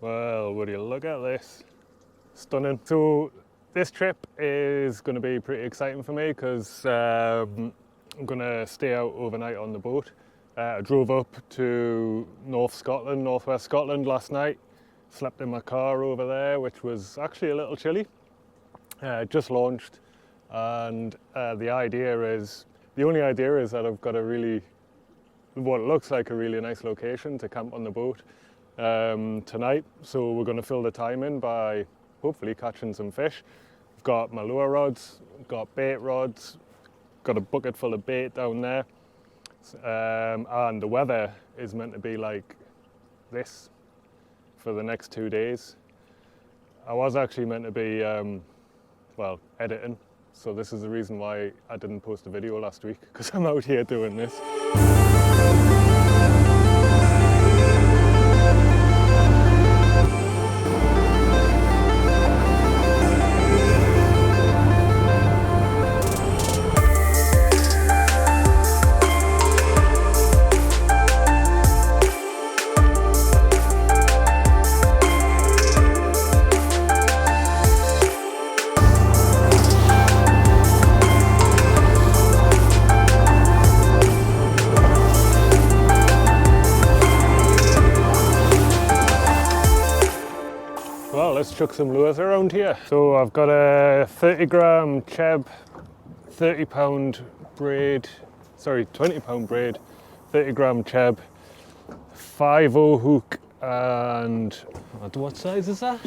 Well, would you look at this? Stunning. So this trip is going to be pretty exciting for me because I'm going to stay out overnight on the boat. I drove up to northwest Scotland last night, slept in my car over there, which was actually a little chilly. Just launched, and the only idea is that I've got what looks like a really nice location to camp on the boat tonight. So we're going to fill the time in by hopefully catching some fish. I've got my lure rods, got bait rods, got a bucket full of bait down there, and the weather is meant to be like this for the next 2 days. I was actually meant to be editing, so this is the reason why I didn't post a video last week, because I'm out here doing this. Well, let's chuck some lures around here. So I've got a 30-gram cheb, 30-pound braid, 20-pound braid, 30-gram cheb, 5/0 hook, and what size is that?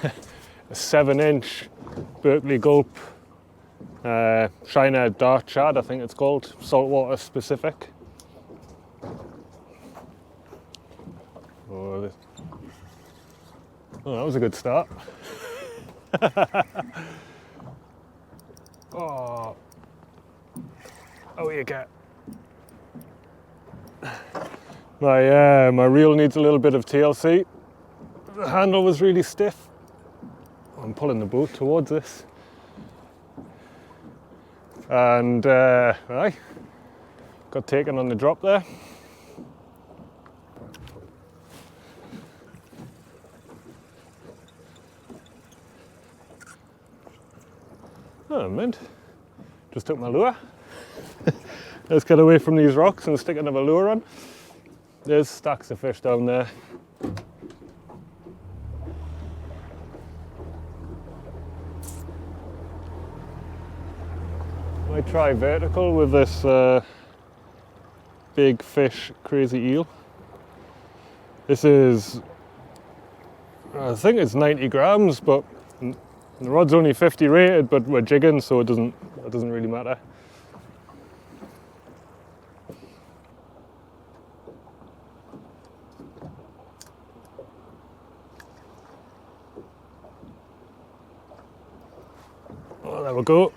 A 7-inch Berkeley Gulp Shiner Dart Shad, I think it's called, saltwater specific. Oh, that was a good start. Oh you get. My reel needs a little bit of TLC. The handle was really stiff. I'm pulling the boat towards this. And got taken on the drop there. Oh, mint. Just took my lure. Let's get away from these rocks and stick another lure on. There's stacks of fish down there. Might try vertical with this big fish crazy eel. This is, I think it's 90 grams, but the rod's only 50 rated, but we're jigging, so it doesn't really matter. Oh, there we go.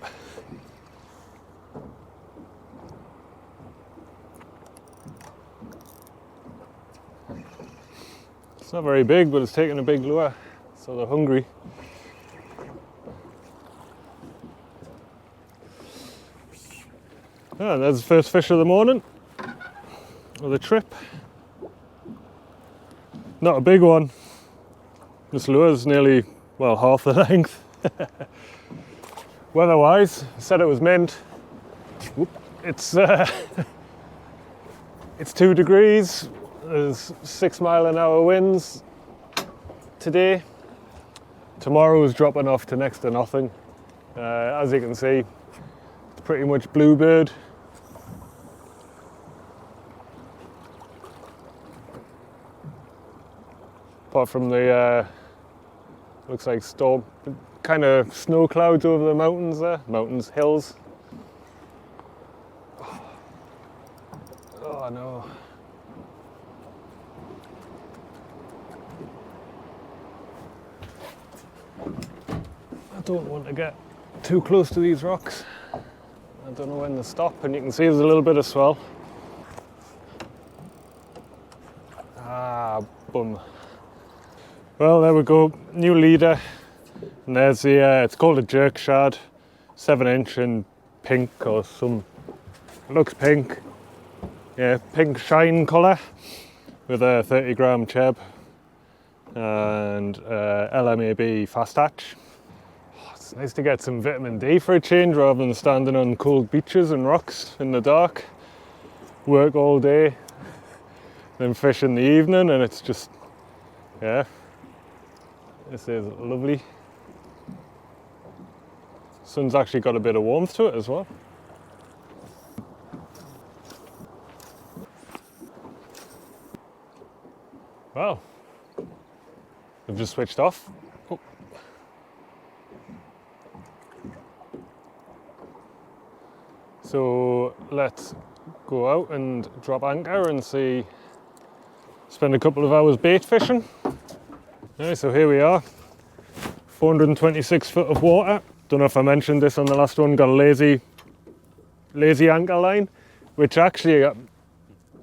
It's not very big, but it's taking a big lure, so they're hungry. And there's the first fish of the morning, of the trip. Not a big one. This lure's nearly, half the length. Weather-wise, I said it was mint. It's 2 degrees. There's 6-mile-an-hour winds today. Tomorrow is dropping off to next to nothing. As you can see, it's pretty much bluebird. Apart from the looks like storm, kind of snow clouds over the mountains there, hills. Oh no. I don't want to get too close to these rocks. I don't know when to stop, and you can see there's a little bit of swell. Ah, bum. Well, there we go, new leader. And there's the, it's called a jerk shad, 7-inch in pink or some, it looks pink. Yeah, pink shine colour with a 30-gram cheb. and LMAB fast hatch. It's nice to get some vitamin D for a change rather than standing on cold beaches and rocks in the dark. Work all day, then fish in the evening, and it's just, yeah, this is lovely. Sun's actually got a bit of warmth to it as well. Well, I've just switched off. Oh. So let's go out and drop anchor and spend a couple of hours bait fishing. Okay, so here we are, 426 foot of water. Don't know if I mentioned this on the last one, got a lazy anchor line, which actually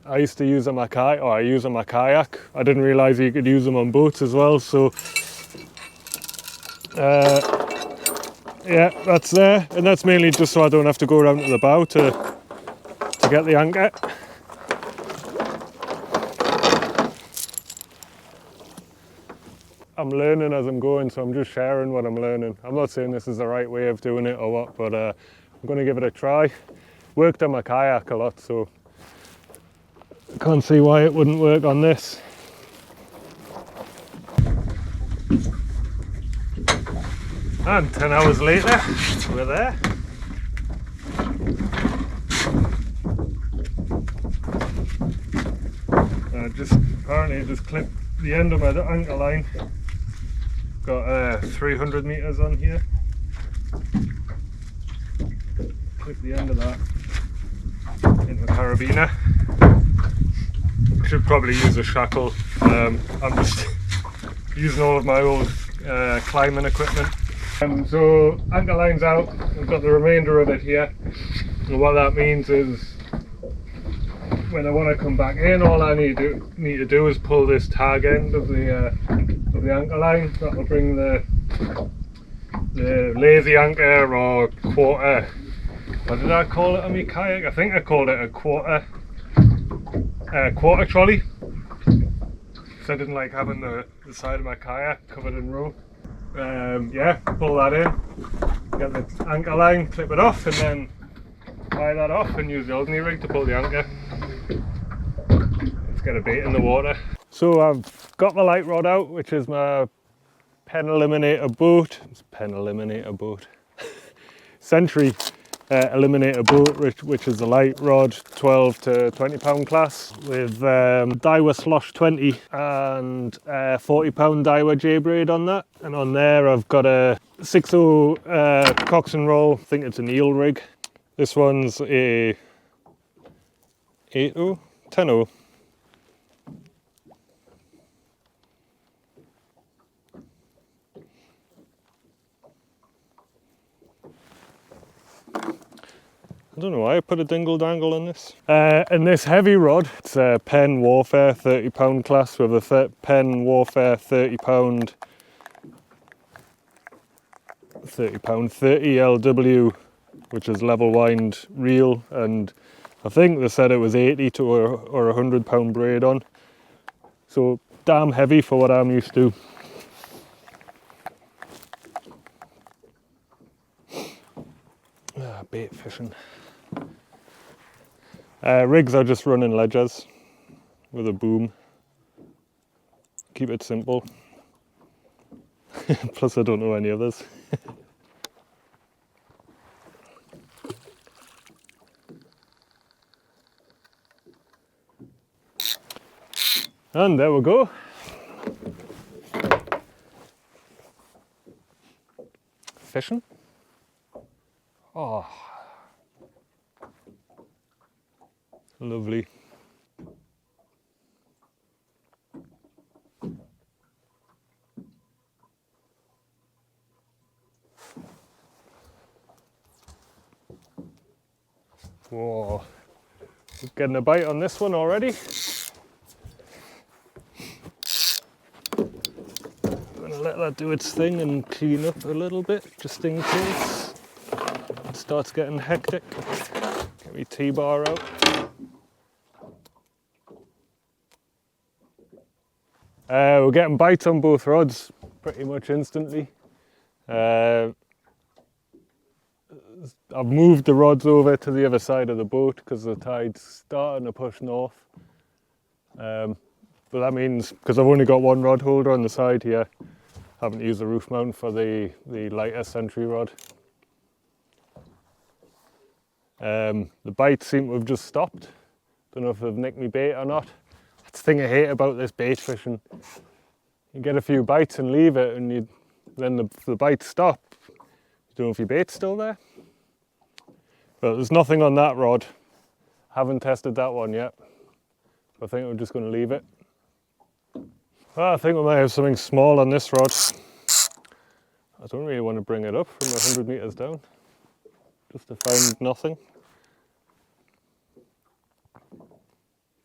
I used to use on my kayak, or I use on my kayak. I didn't realise you could use them on boats as well, so yeah, that's there, and that's mainly just so I don't have to go around to the bow to get the anchor. I'm learning as I'm going, so I'm just sharing what I'm learning. I'm not saying this is the right way of doing it or what, but I'm going to give it a try. Worked on my kayak a lot, so I can't see why it wouldn't work on this. And 10 hours later, we're there. Apparently just clipped the end of my anchor line. Got 300 meters on here. Clip the end of that into the carabiner. Should probably use a shackle. I'm just using all of my old climbing equipment. So anchor line's out. I've got the remainder of it here. And what that means is, when I want to come back in, all I need to do is pull this tag end of the anchor line. That'll bring the lazy anchor or quarter. What did I call it on my kayak? I think I called it a quarter trolley. Because I didn't like having the side of my kayak covered in rope. Yeah, pull that in, get the anchor line, clip it off, and then tie that off and use the ordinary rig to pull the anchor. Let's get a bait in the water. So I've got my light rod out, which is my pen eliminator boat. It's pen eliminator boat. Century eliminator boat, which is a light rod, 12 to 20 pound class, with Daiwa SLOSH 20 and 40 pound Daiwa J Braid on that. And on there I've got a 6.0 Cox and Roll, I think it's an eel rig. This one's a 8.0, 10.0. I don't know why I put a dingle dangle on this. And this heavy rod, it's a Penn Warfare 30 pound class with a Penn Warfare 30 LW, which is level wind reel, and I think they said it was 80 to or 100 pound braid on. So damn heavy for what I'm used to. Bait fishing. Rigs are just running ledgers with a boom. Keep it simple. Plus I don't know any others. And there we go. Fishing. Oh, lovely. Whoa, getting a bite on this one already. I'm gonna let that do its thing and clean up a little bit, just in case it starts getting hectic. Get my T-bar out. We're getting bites on both rods pretty much instantly. I've moved the rods over to the other side of the boat because the tide's starting to push north. But that means, because I've only got one rod holder on the side here, I haven't used the roof mount for the lighter Sentry rod. The bites seem to have just stopped. Don't know if they've nicked me bait or not. That's the thing I hate about this bait fishing. You get a few bites and leave it, and then the bites stop. You don't know if your bait's still there. But there's nothing on that rod. Haven't tested that one yet. So I think we're just going to leave it. Well, I think we might have something small on this rod. I don't really want to bring it up from 100 meters down, just to find nothing.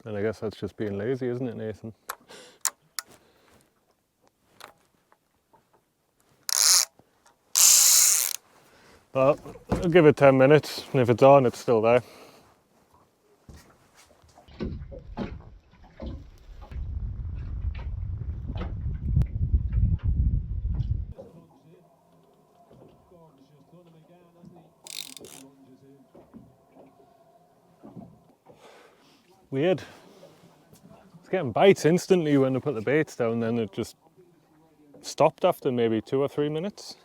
And I guess that's just being lazy, isn't it, Nathan? Well, I'll give it 10 minutes, and if it's on, it's still there. Weird. It's getting bites instantly when I put the baits down, then it just stopped after maybe 2 or 3 minutes.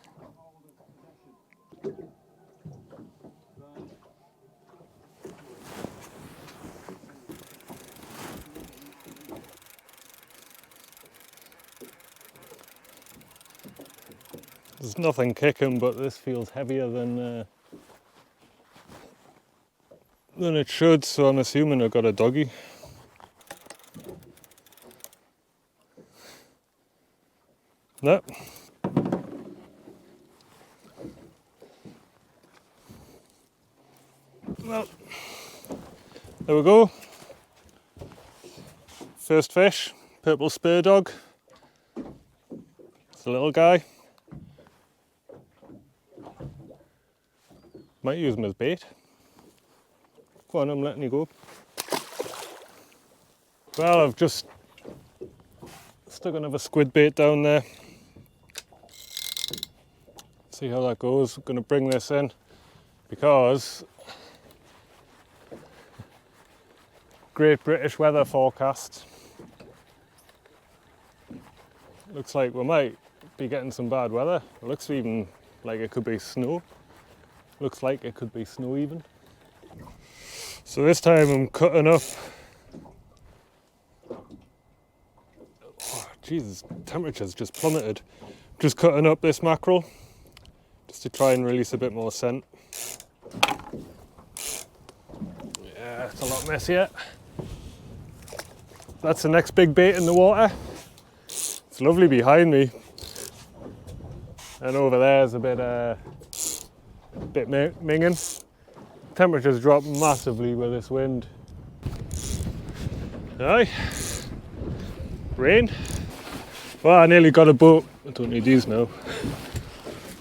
There's nothing kicking, but this feels heavier than it should, so I'm assuming I've got a doggy. No. Well, there we go. First fish, purple spur dog. It's a little guy. Might use him as bait. Go on, I'm letting you go. Well, I've just stuck another squid bait down there. See how that goes. I'm going to bring this in because Great British weather forecast. Looks like we might be getting some bad weather. It looks even like it could be snow. Looks like it could be snow even. So this time I'm cutting up. Oh, Jesus, temperature's just plummeted. Just cutting up this mackerel just to try and release a bit more scent. Yeah, it's a lot messier. That's the next big bait in the water. It's lovely behind me. And over there's a bit minging. Temperature's dropped massively with this wind. Aye. Rain. Well, I nearly got a boat. I don't need these now.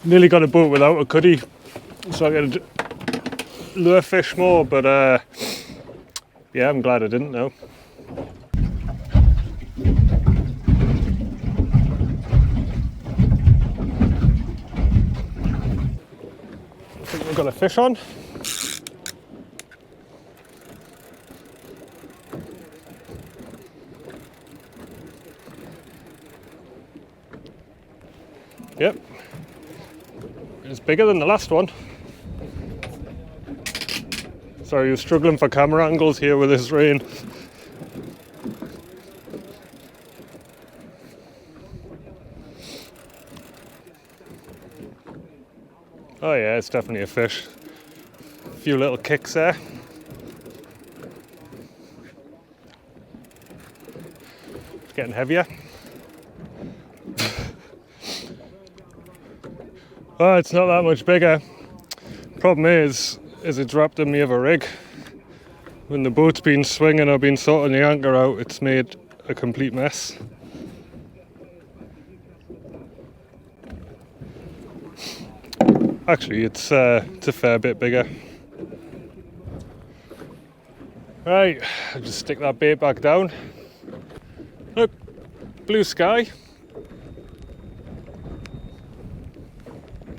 Nearly got a boat without a cuddy, so I got to lure fish more, but yeah, I'm glad I didn't now. I think we've got a fish on. Yep, it's bigger than the last one. Sorry, you're struggling for camera angles here with this rain. Oh yeah, it's definitely a fish. A few little kicks there. It's getting heavier. Oh, it's not that much bigger. Problem is it's wrapped in the other rig. When the boat's been swinging, I've been sorting the anchor out, it's made a complete mess. Actually, it's a fair bit bigger. Right, I'll just stick that bait back down. Look, blue sky.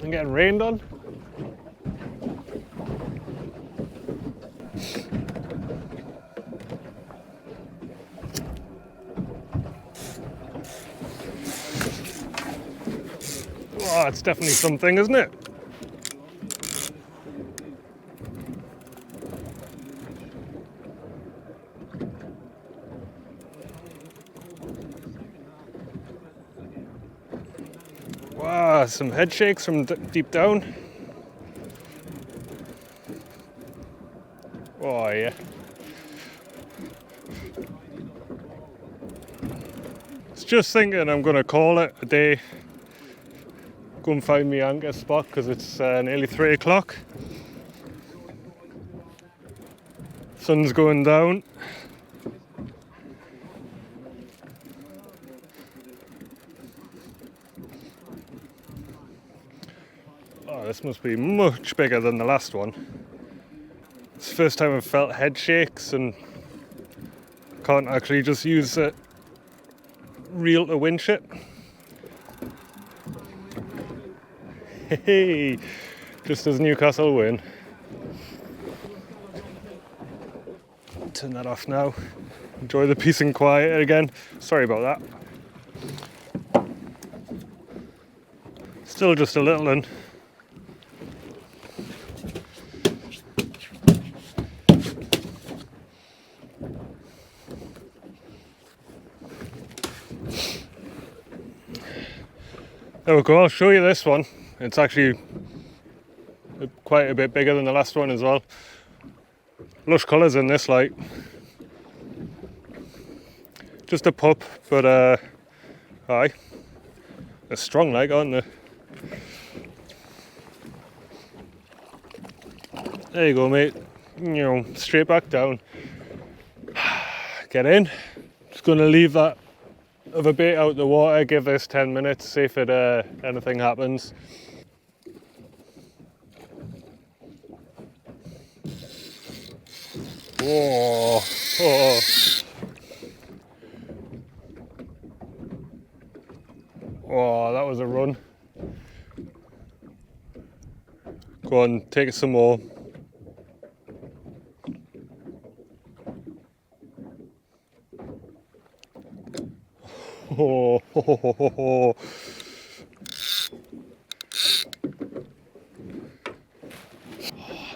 I'm getting rained on. Oh, it's definitely something, isn't it? Wow, some head shakes from deep down. Oh yeah. I was just thinking I'm going to call it a day. Go and find me anchor spot because it's nearly 3 o'clock. Sun's going down. Oh, this must be much bigger than the last one. It's the first time I've felt head shakes and can't actually just use a reel to winch it. Hey, just as Newcastle win. Turn that off now. Enjoy the peace and quiet again. Sorry about that. Still just a little one. There we go, I'll show you this one. It's actually quite a bit bigger than the last one as well. Lush colours in this light. Just a pup, but aye. They're strong like, aren't they? There you go, mate. You know, straight back down. Get in. Just gonna leave that other bait out the water, give this 10 minutes, see if it anything happens. Whoa. Oh. Oh, that was a run. Go on, take some more. Oh,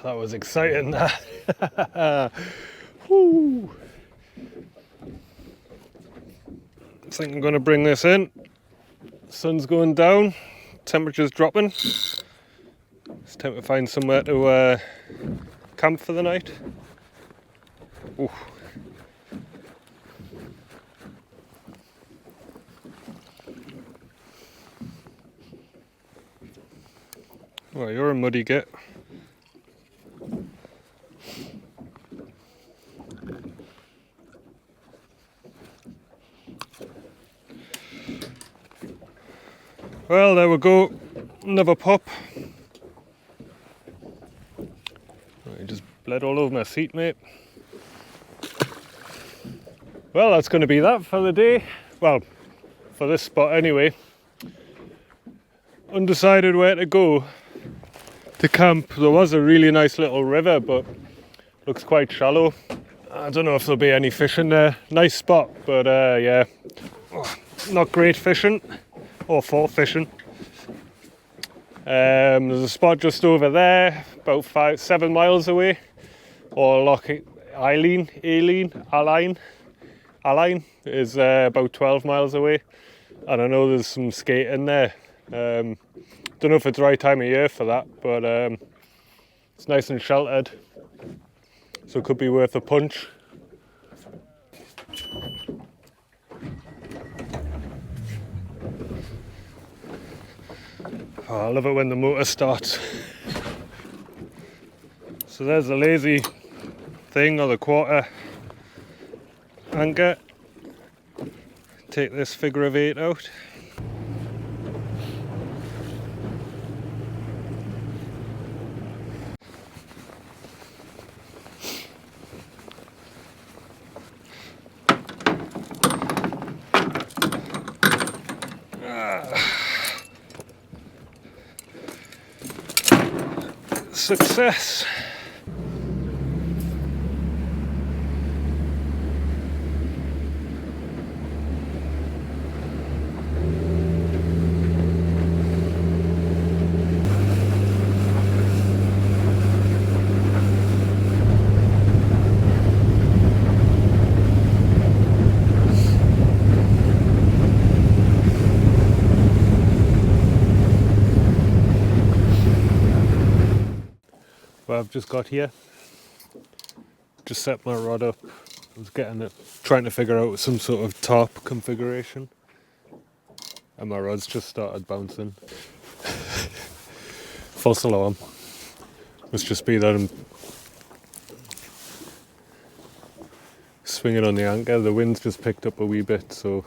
that was exciting, that. Woo. I think I'm going to bring this in. Sun's going down, temperature's dropping. It's time to find somewhere to camp for the night. Ooh. Well, you're a muddy git. Well, there we go. Another pop. I just bled all over my seat, mate. Well, that's going to be that for the day. Well, for this spot anyway. Undecided where to go to camp. There was a really nice little river, but looks quite shallow. I don't know if there'll be any fish in there. Nice spot, but yeah, not great fishing or for fishing. There's a spot just over there, about 7 miles away, or Loch Aline is about 12 miles away, and I know there's some skating there. Don't know if it's the right time of year for that, but it's nice and sheltered, so it could be worth a punch. Oh, I love it when the motor starts. So there's the lazy thing, or the quarter anchor. Take this figure of 8 out. success. Well, I've just got here, just set my rod up. I was trying to figure out some sort of tarp configuration, and my rod's just started bouncing. False alarm. Must just be that I'm swinging on the anchor. The wind's just picked up a wee bit, so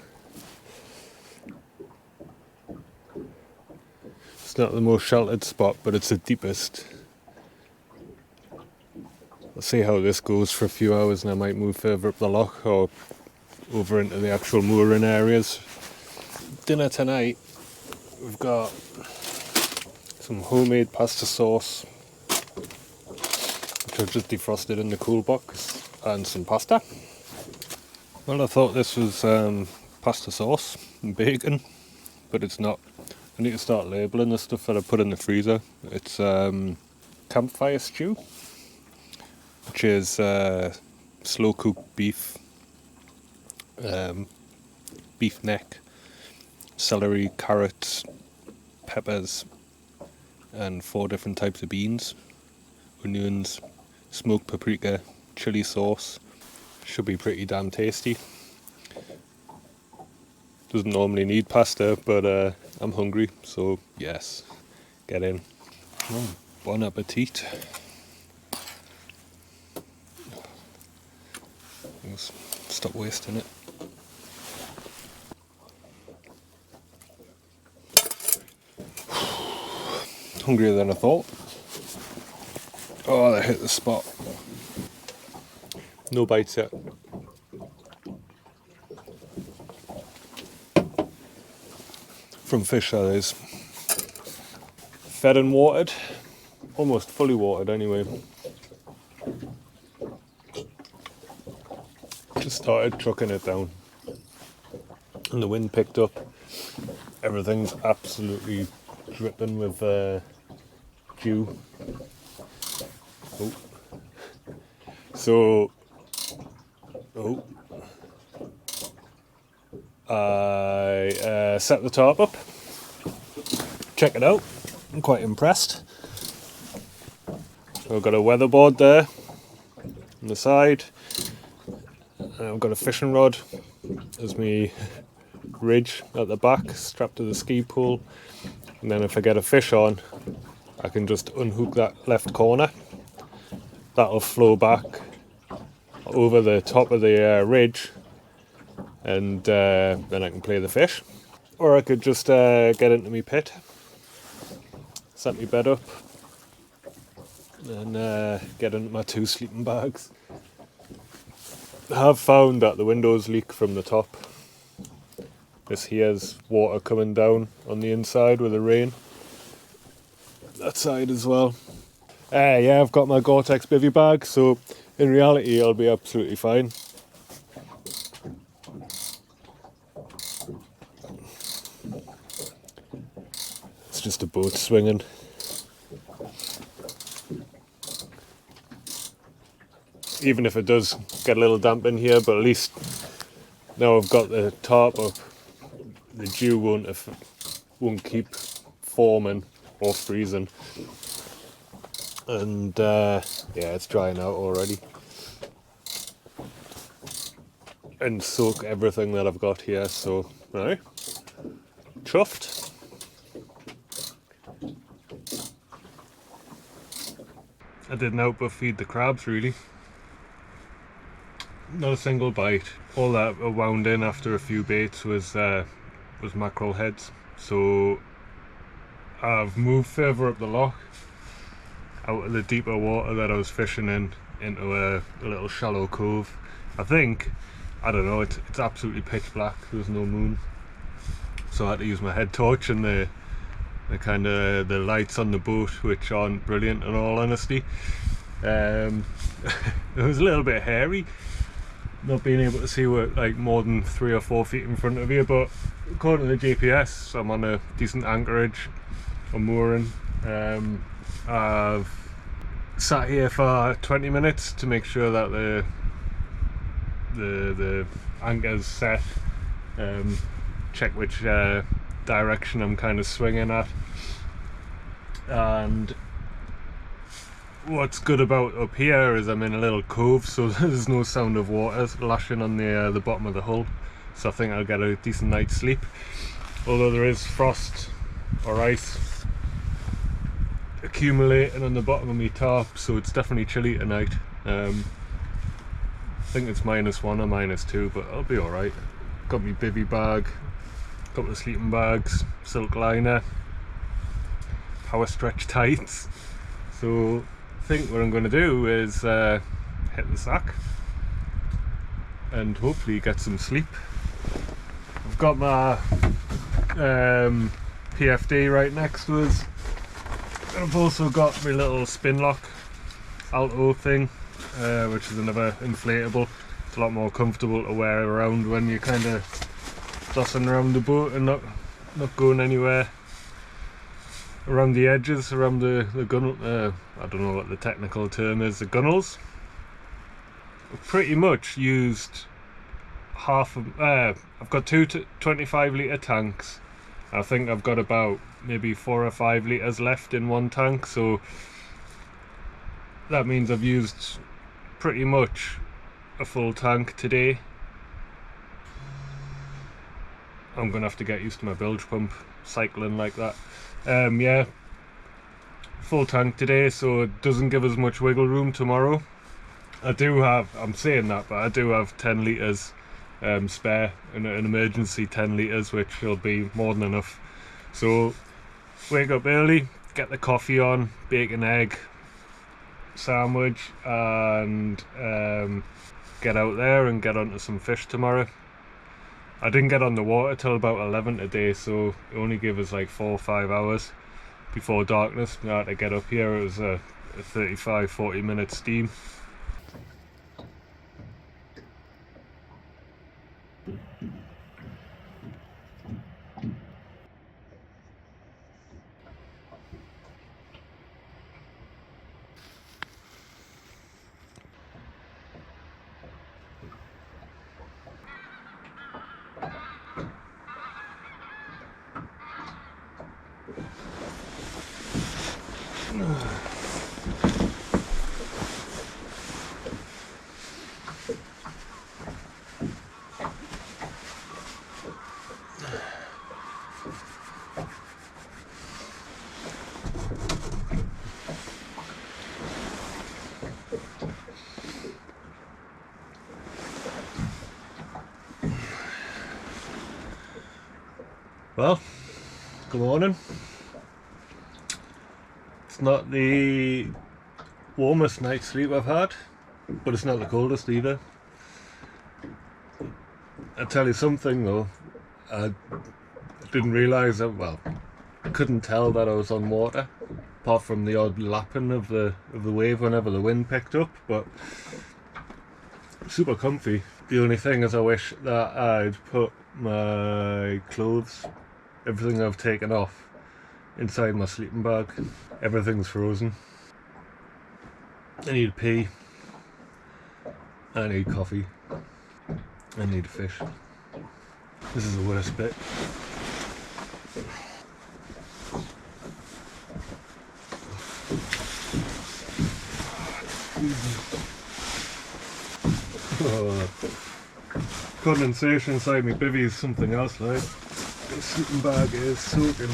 it's not the most sheltered spot, but it's the deepest. I'll see how this goes for a few hours, and I might move further up the loch or over into the actual mooring areas. Dinner tonight, we've got some homemade pasta sauce, which I've just defrosted in the cool box, and some pasta. Well, I thought this was pasta sauce and bacon, but it's not. I need to start labelling the stuff that I put in the freezer. It's campfire stew, which is slow cooked beef, beef neck, celery, carrots, peppers, and 4 different types of beans, onions, smoked paprika, chili sauce. Should be pretty damn tasty. Doesn't normally need pasta, but I'm hungry, so yes, get in. Oh, bon appetit. Stop wasting it. Hungrier than I thought. Oh, that hit the spot. No bites yet. From fish, that is. Fed and watered. Almost fully watered anyway. Just started trucking it down. And the wind picked up. Everything's absolutely dripping with dew. Oh. So, I set the tarp up. Check it out. I'm quite impressed. So I've got a weatherboard there on the side. I've got a fishing rod as my ridge at the back, strapped to the ski pole. And then if I get a fish on, I can just unhook that left corner. That'll flow back over the top of the ridge, and then I can play the fish. Or I could just get into my pit, set my bed up, and get into my 2 sleeping bags. I have found that the windows leak from the top. This here's water coming down on the inside with the rain. That side as well. Yeah, I've got my Gore-Tex bivy bag, so in reality I'll be absolutely fine. It's just a boat swinging. Even if it does get a little damp in here, but at least now I've got the tarp up, the dew won't keep forming or freezing. And yeah, it's drying out already. And soak everything that I've got here, so right, chuffed. I didn't out but feed the crabs really. Not a single bite. All that I wound in after a few baits was mackerel heads. So I've moved further up the loch, out of the deeper water that I was fishing in, into a little shallow cove. I don't know, it's absolutely pitch black, there's no moon. So I had to use my head torch and the the lights on the boat, which aren't brilliant in all honesty. It was a little bit hairy, not being able to see what, like, more than 3 or 4 feet in front of you, but according to the GPS I'm on a decent anchorage or mooring. I've sat here for 20 minutes to make sure that the anchor's set, check which direction I'm kind of swinging at. And what's good about up here is I'm in a little cove, so there's no sound of water lashing on the bottom of the hull, so I think I'll get a decent night's sleep, although there is frost or ice accumulating on the bottom of my tarp, so it's definitely chilly tonight. I think it's -1 or -2, but I'll be alright. Got my bivvy bag, couple of sleeping bags, silk liner, power stretch tights. So I think what I'm going to do is hit the sack and hopefully get some sleep. I've got my PFD right next to us. I've also got my little spin lock alto thing, which is another inflatable. It's a lot more comfortable to wear around when you're kind of tossing around the boat and not going anywhere around the edges, around the gunnel. I don't know what the technical term is, the gunnels. I've pretty much used half of, I've got 2 25 litre tanks. I think I've got about maybe 4 or 5 litres left in one tank, so that means I've used pretty much a full tank today. I'm gonna have to get used to my bilge pump cycling like that. Yeah, full tank today, so it doesn't give us much wiggle room tomorrow. I'm saying that, but I do have 10 litres spare, an emergency 10 litres, which will be more than enough. So wake up early, get the coffee on, bake an egg sandwich, and get out there and get onto some fish tomorrow. I didn't get on the water till about 11 today, so it only gave us like 4 or 5 hours before darkness. I had to get up here. It was a 35-40 minute steam. Well, good morning. It's not the warmest night's sleep I've had, but it's not the coldest either. I'll tell you something though, I didn't realise that, well, I couldn't tell that I was on water, apart from the odd lapping of the wave whenever the wind picked up, but super comfy. The only thing is I wish that I'd put my clothes, everything I've taken off, inside my sleeping bag. Everything's frozen. I need pee. I need coffee. I need fish. This is the worst bit. Oh, condensation inside my bivvy is something else, like. The sleeping bag is soaking.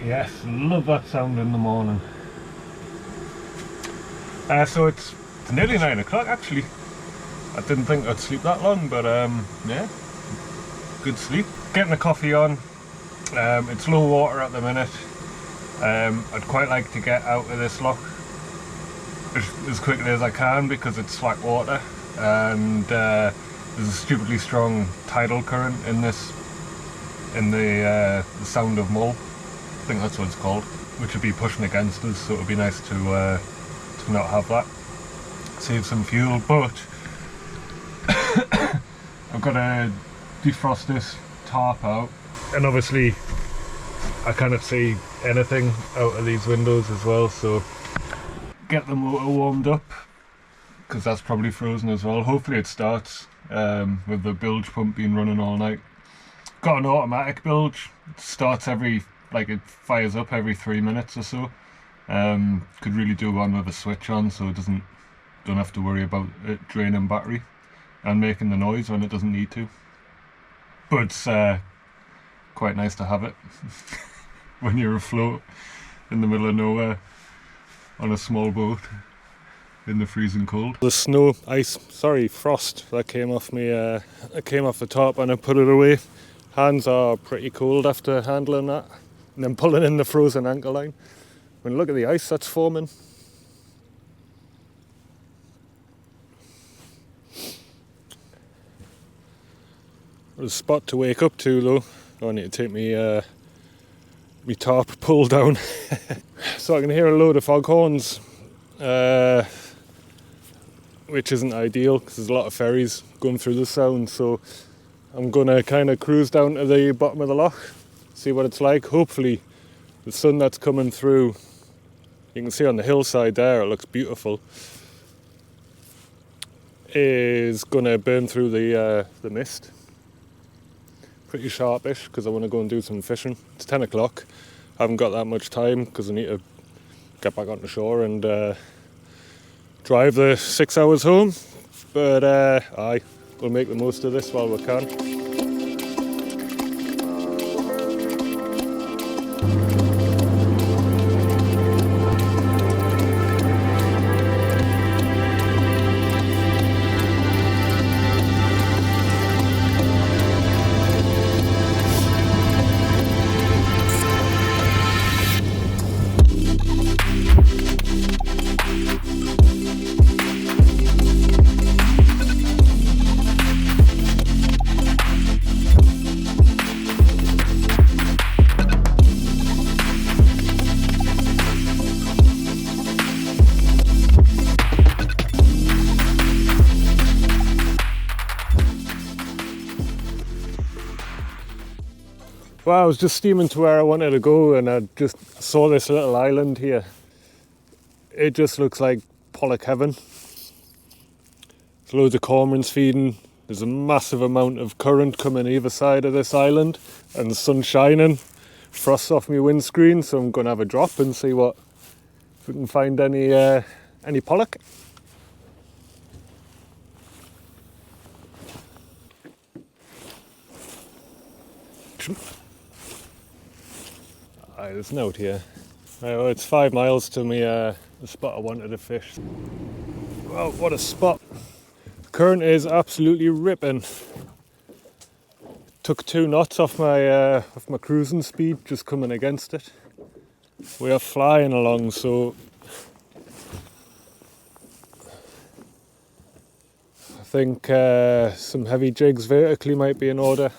Yes, love that sound in the morning. So it's nearly 9 o'clock actually. I didn't think I'd sleep that long, but yeah, good sleep. Getting the coffee on. It's low water at the minute. I'd quite like to get out of this lock as quickly as I can because it's slack water. and there's a stupidly strong tidal current in this, in the Sound of Mull, I think that's what it's called, which would be pushing against us, so it would be nice to not have that. Save some fuel, but I've got to defrost this tarp out, and obviously I cannot see anything out of these windows as well, so get the motor warmed up, because that's probably frozen as well. Hopefully it starts with the bilge pump being running all night. Got an automatic bilge, it starts every, like it fires up every 3 minutes or so. Could really do one with a switch on, so it don't have to worry about it draining battery and making the noise when it doesn't need to. But it's quite nice to have it when you're afloat in the middle of nowhere on a small boat in the freezing cold. The snow, ice, sorry, frost that came off me, that came off the top, and I put it away. Hands are pretty cold after handling that, and then pulling in the frozen anchor line. I mean, look at the ice that's forming. There's a spot to wake up to though. I need to take me me tarp pulled down so I can hear a load of foghorns, which isn't ideal because there's a lot of ferries going through the sound. So I'm gonna kind of cruise down to the bottom of the loch, see what it's like. Hopefully the sun that's coming through, you can see on the hillside there, it looks beautiful, is gonna burn through the mist. Pretty sharpish because I want to go and do some fishing. It's 10 o'clock. I haven't got that much time because I need to get back on the shore and drive the 6 hours home. But we'll make the most of this while we can. Well, I was just steaming to where I wanted to go and I just saw this little island here. It just looks like pollack heaven. There's loads of cormorants feeding. There's a massive amount of current coming either side of this island and the sun's shining. Frost off my windscreen, so I'm going to have a drop and see if we can find any pollack. There's a note here. Well, it's 5 miles to me the spot I wanted to fish. Well, what a spot. The current is absolutely ripping. Took 2 knots off my cruising speed just coming against it. We are flying along, so I think some heavy jigs vertically might be in order.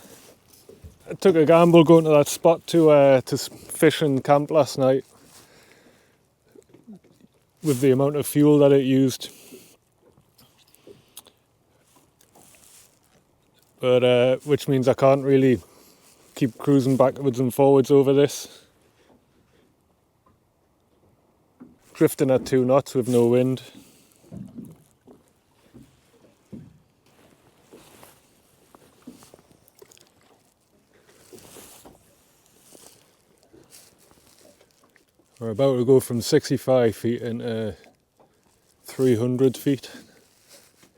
I took a gamble going to that spot to fish and camp last night with the amount of fuel that it used. But which means I can't really keep cruising backwards and forwards over this. Drifting at 2 knots with no wind. We're about to go from 65 feet into 300 feet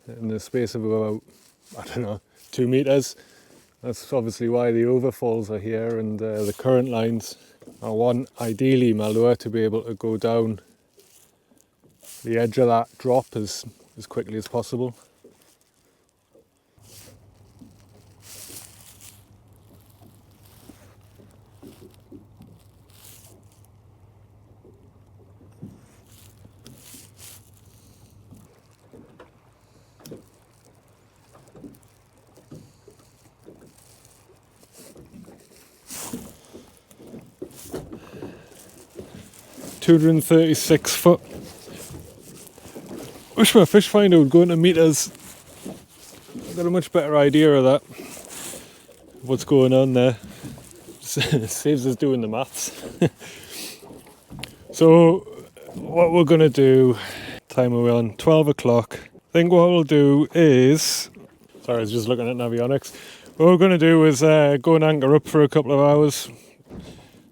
in the space of about, I don't know, 2 meters. That's obviously why the overfalls are here, and the current lines. I want ideally my lure to be able to go down the edge of that drop as quickly as possible. 236 foot. Wish my fish finder would go into meters. I've got a much better idea of that. What's going on there. Saves us doing the maths. So what we're going to do, time are we on? 12 o'clock. I think what we'll do is, sorry I was just looking at Navionics. What we're going to do is go and anchor up for a couple of hours.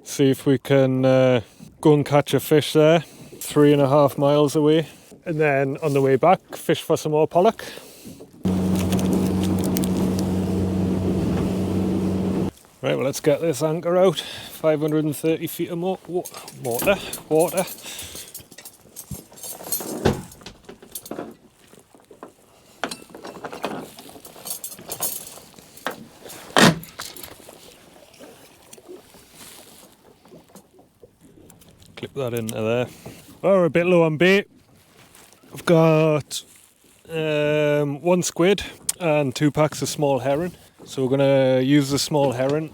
See if we can go and catch a fish there, 3.5 miles away. And then on the way back, fish for some more pollack. Right, well let's get this anchor out. 530 feet of water. Clip that into there. Well, we're a bit low on bait. I've got 1 squid and 2 packs of small herring. So we're going to use the small herring.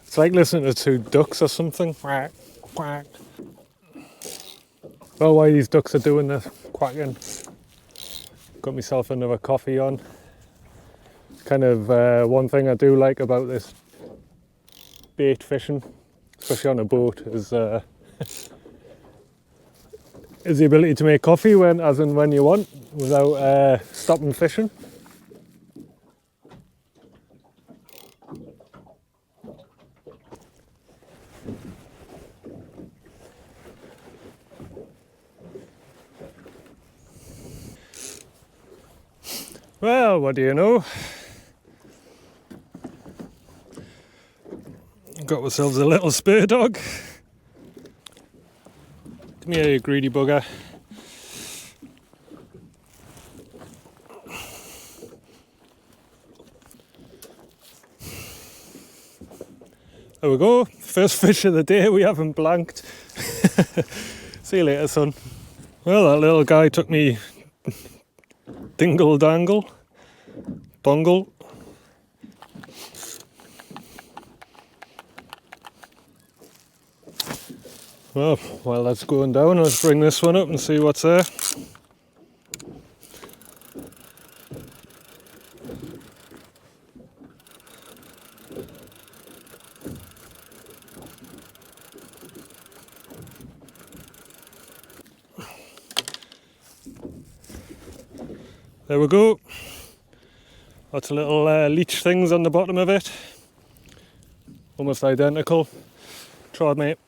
It's like listening to 2 ducks or something. Quack, quack. Well, while these ducks are doing the quacking, got myself another coffee on. Kind of one thing I do like about this bait fishing, especially on a boat, is the ability to make coffee as and when you want, without stopping fishing. Well, what do you know? Got ourselves a little spur dog. Come here, you greedy bugger. There we go, first fish of the day. We haven't blanked. See you later, son. Well, that little guy took me dingle dangle, dongle. Well, while that's going down, let's bring this one up and see what's there. There we go. Lots of little leech things on the bottom of it. Almost identical. Try, mate.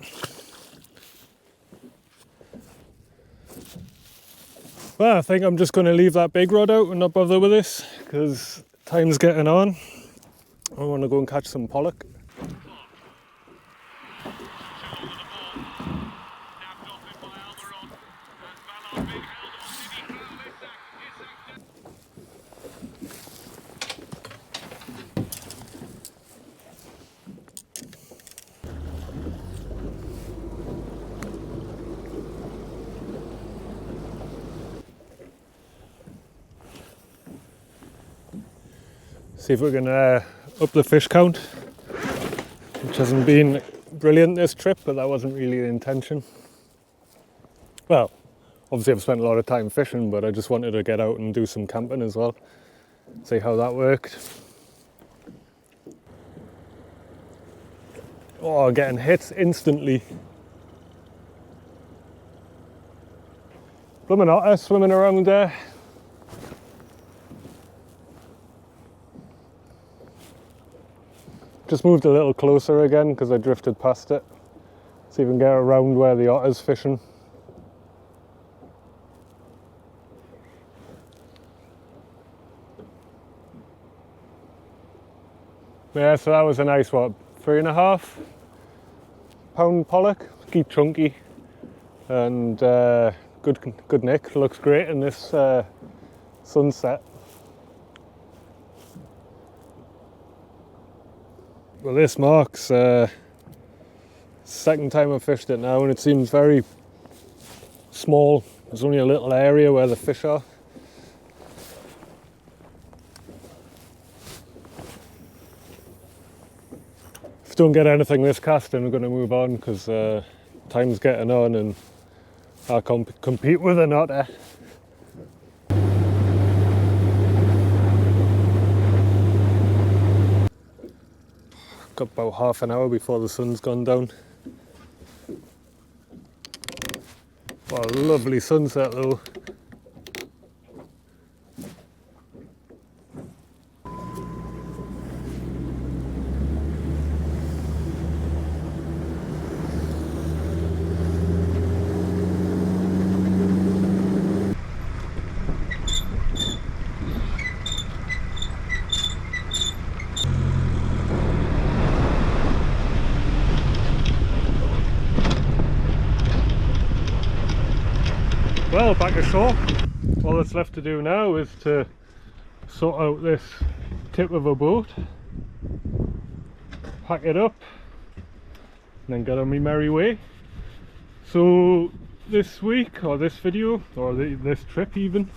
Well, I think I'm just going to leave that big rod out and not bother with this, because time's getting on. I want to go and catch some pollack. See if we can up the fish count, which hasn't been brilliant this trip, but that wasn't really the intention. Well, obviously I've spent a lot of time fishing, but I just wanted to get out and do some camping as well. See how that worked. Oh, getting hit instantly. Blooming otter swimming around there. Just moved a little closer again because I drifted past it. See if we can get around where the otter's fishing. Yeah, so that was a nice, what, 3.5 pound pollack. Keep chunky and good nick. Looks great in this sunset. Well, this marks second time I've fished it now, and it seems very small. There's only a little area where the fish are. don't get anything this cast, then we're going to move on because time's getting on and I can't compete with an otter. Got about half an hour before the sun's gone down. What a lovely sunset though. Well, back ashore. All that's left to do now is to sort out this tip of a boat, pack it up, and then get on my merry way. So this week, or this video, or this trip even,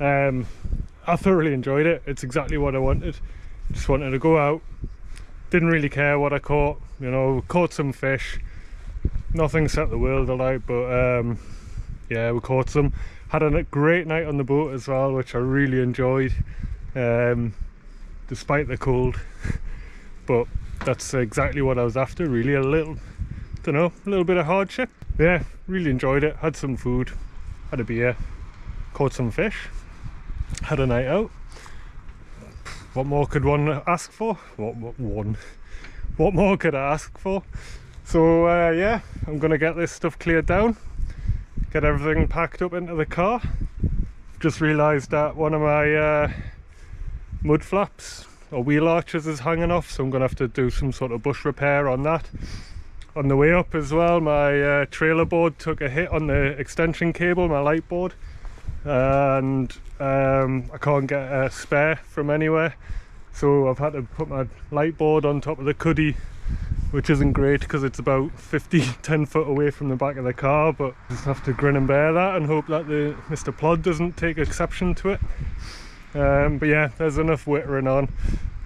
I thoroughly enjoyed it. It's exactly what I wanted. Just wanted to go out, didn't really care what I caught, you know, caught some fish, nothing set the world alight, but yeah, we caught some. Had a great night on the boat as well, which I really enjoyed, despite the cold. But that's exactly what I was after, really. A little bit of hardship. Yeah, really enjoyed it. Had some food, had a beer, caught some fish, had a night out. What more could one ask for? What more could I ask for? So yeah, I'm gonna get this stuff cleared down, get everything packed up into the car. Just realised that one of my mud flaps or wheel arches is hanging off, so I'm gonna have to do some sort of bush repair on that. On the way up as well, my trailer board took a hit on the extension cable, my light board, and I can't get a spare from anywhere, so I've had to put my light board on top of the cuddy, which isn't great because it's about 10 foot away from the back of the car, but I just have to grin and bear that and hope that the Mr. Plod doesn't take exception to it. But yeah, there's enough wittering on.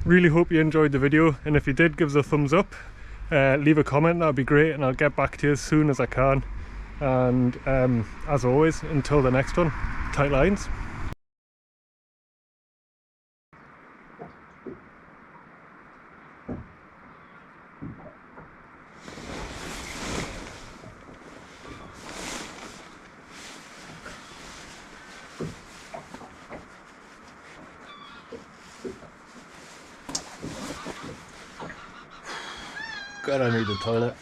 Really hope you enjoyed the video, and if you did, give us a thumbs up, leave a comment, that'd be great, and I'll get back to you as soon as I can. And as always, until the next one, tight lines. God, I need the toilet.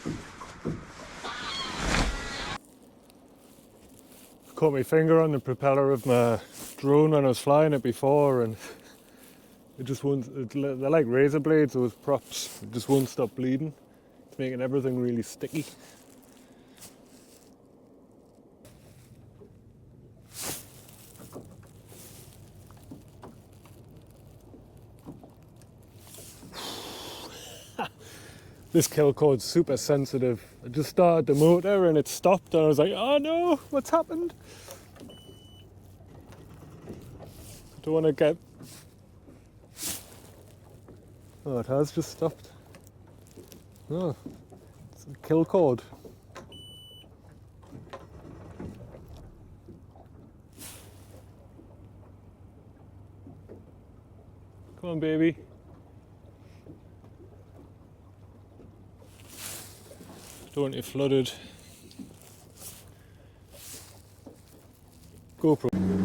Caught my finger on the propeller of my drone when I was flying it before, and it just won't, they're like razor blades, those props. It just won't stop bleeding. It's making everything really sticky. This kill cord's super sensitive. I just started the motor and it stopped, and I was like, oh no, what's happened? I don't want to get... Oh, it has just stopped. Oh, it's a kill cord. Come on, baby. Don't want you flooded. GoPro.